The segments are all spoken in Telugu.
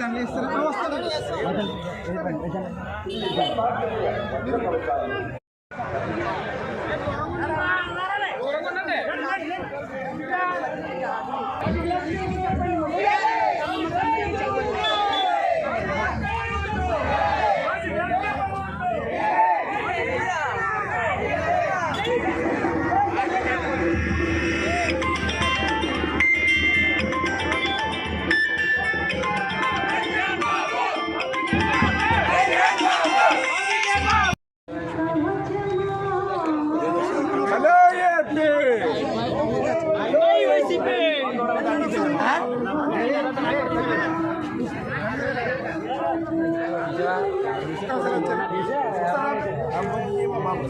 దాంట్లో ఇస్తారు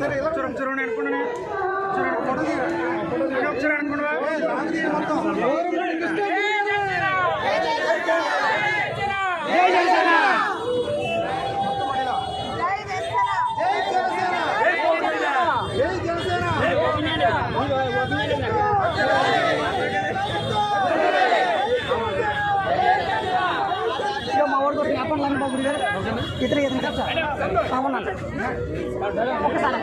సరే ఇలా చూడండి అనుకున్నాను ఒకసారి అనుకున్నా ఇతర అవునా ఒకసారి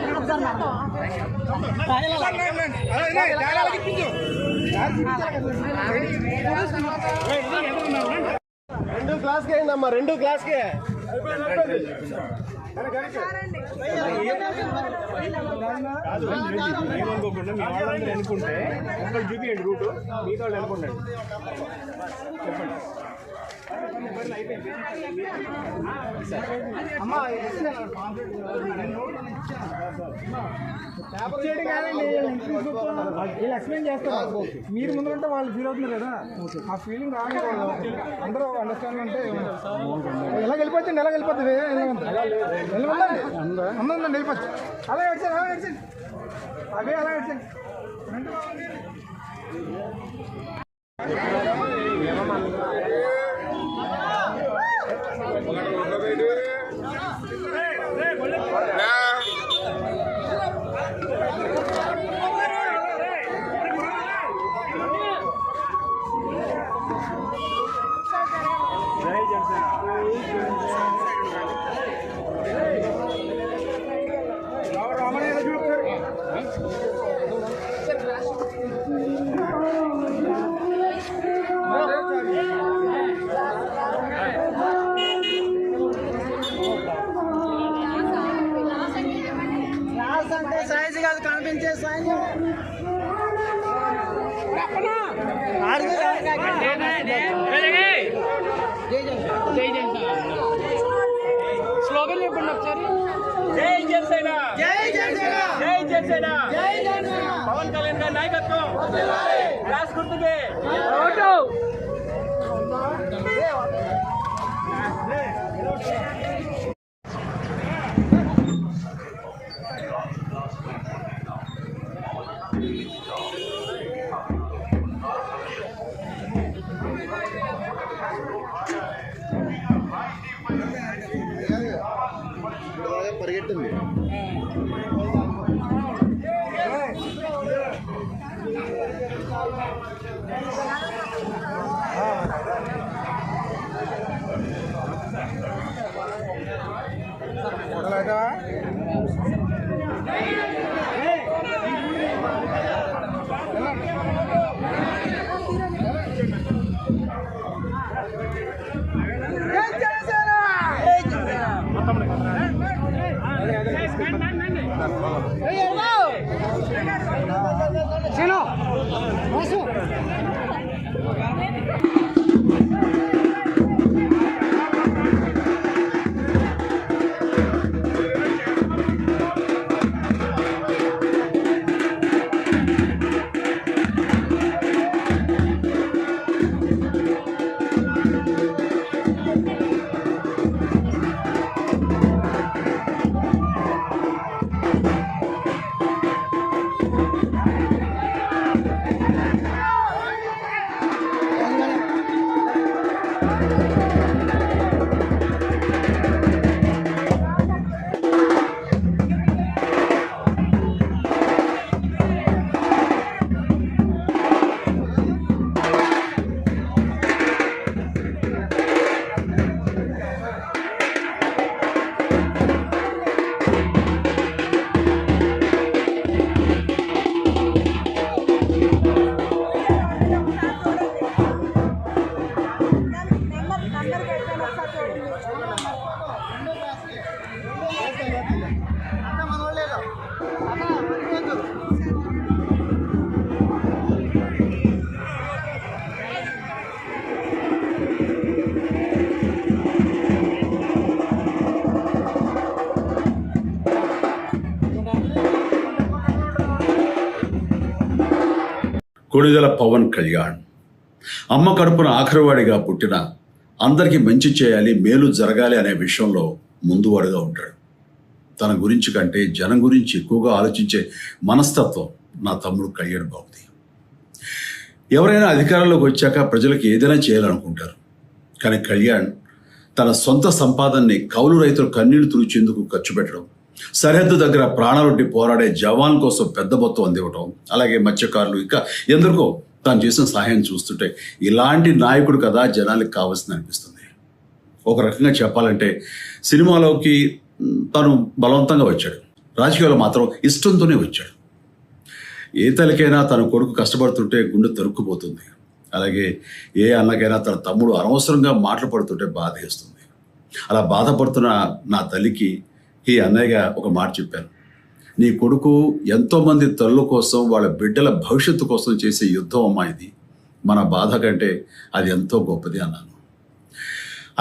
రెండు క్లాస్కి అయిందమ్మా, రెండు క్లాస్కే ఏమనుకోకుండా మీ వాళ్ళందరూ అనుకుంటే ఒకళ్ళు చూపియండి రూటు, మిగతా వాళ్ళు అనుకోండి. చెప్పండి అమ్మా, వీళ్ళు ఎక్స్ప్లెయిన్ చేస్తారు. మీరు ముందుకంటే వాళ్ళు ఫీల్ అవుతున్నారు కదా, ఆ ఫీలింగ్ రాని అందరూ అండర్స్టాండ్ అంటే ఎలా వెళ్ళిపోతుంది, ఎలా వెళ్ళిపోతుంది, వెళ్ళిపోండి అందరం వెళ్ళిపోవచ్చు. అలా ఏడ్చండి, అలా ఏడ్చండి, అవే అలా ఏడ్చండి. సైన్స్ కాదు, కనిపించే సైన్స్. స్లోగన్ చెప్పండి ఒకసారి. జై జనసేన, జై జనసేన, జై జనసేన, జై జనసేన. పవన్ కళ్యాణ్ గారి నాయకత్వం, గ్లాస్ గుర్తుకే ఓటు. పరిగెట్టింది. కొణిదెల పవన్ కళ్యాణ్ అమ్మ కడుపున ఆఖరివాడిగా పుట్టిన అందరికీ మంచి చేయాలి, మేలు జరగాలి అనే విషయంలో ముందువాడుగా ఉంటాడు. తన గురించి కంటే జనం గురించి ఎక్కువగా ఆలోచించే మనస్తత్వం నా తమ్ముడు కళ్యాణ్ బాబుది. ఎవరైనా అధికారంలోకి వచ్చాక ప్రజలకు ఏదైనా చేయాలనుకుంటారు. కానీ కళ్యాణ్ తన సొంత సంపాదనని కౌలు రైతులు కన్నీళ్లు తుడిచేందుకు ఖర్చు పెట్టడం, సరిహద్దు దగ్గర ప్రాణాలొడ్డి పోరాడే జవాన్ కోసం పెద్ద మొత్తం అందివ్వటం, అలాగే మత్స్యకారులు ఇంకా ఎందరికో తాను చేసిన సహాయం చూస్తుంటే ఇలాంటి నాయకుడు కదా జనానికి కావాల్సింది అనిపిస్తుంది. ఒక రకంగా చెప్పాలంటే సినిమాలోకి తను బలవంతంగా వచ్చాడు, రాజకీయాలు మాత్రం ఇష్టంతోనే వచ్చాడు. ఏ తల్లికైనా తన కొడుకు కష్టపడుతుంటే గుండె తరుక్కుపోతుంది. అలాగే ఏ అన్నకైనా తన తమ్ముడు అనవసరంగా మాటలు పడుతుంటే బాధ వేస్తుంది. అలా బాధపడుతున్న నా తల్లికి ఈ అన్నయ్యగా ఒక మాట చెప్పాను. నీ కొడుకు ఎంతోమంది తల్లుల కోసం, వాళ్ళ బిడ్డల భవిష్యత్తు కోసం చేసే యుద్ధం అమ్మా ఇది. మన బాధ కంటే అది ఎంతో గొప్పది అన్నాను.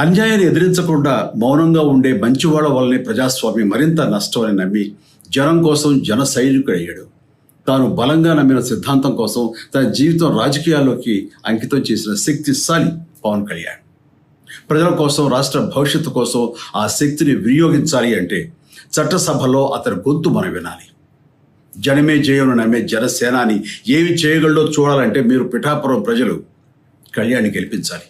అన్యాయాన్ని ఎదిరించకుండా మౌనంగా ఉండే మంచివాళ్ళ వల్లనే ప్రజాస్వామ్యం మరింత నష్టం అని నమ్మి జనం కోసం జన సైనికుడయ్యాడు. తాను బలంగా నమ్మిన సిద్ధాంతం కోసం తన జీవితం రాజకీయాల్లోకి అంకితం చేసిన శక్తిశాలి పవన్ కళ్యాణ్. ప్రజల కోసం, రాష్ట్ర భవిష్యత్తు కోసం ఆ శక్తిని వినియోగించాలి అంటే చట్టసభలో అతని గొంతు మనం వినాలి. జనమే జయను నమ్మే జనసేనాని ఏమి చేయగలడో చూడాలంటే మీరు పిఠాపురం ప్రజలు కళ్యాణ్ని గెలిపించాలి.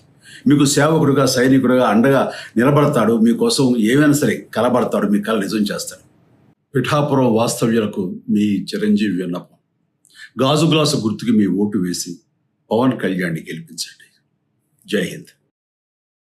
మీకు సేవకుడుగా, సైనికుడుగా అండగా నిలబడతాడు. మీకోసం ఏమైనా సరే కలబడతాడు, మీ కళ నిజం చేస్తాడు. పిఠాపురం వాస్తవ్యులకు మీ చిరంజీవి విన్నపం, గాజు గ్లాసు గుర్తుకి మీ ఓటు వేసి పవన్ కళ్యాణ్ని గెలిపించండి. జై హింద్.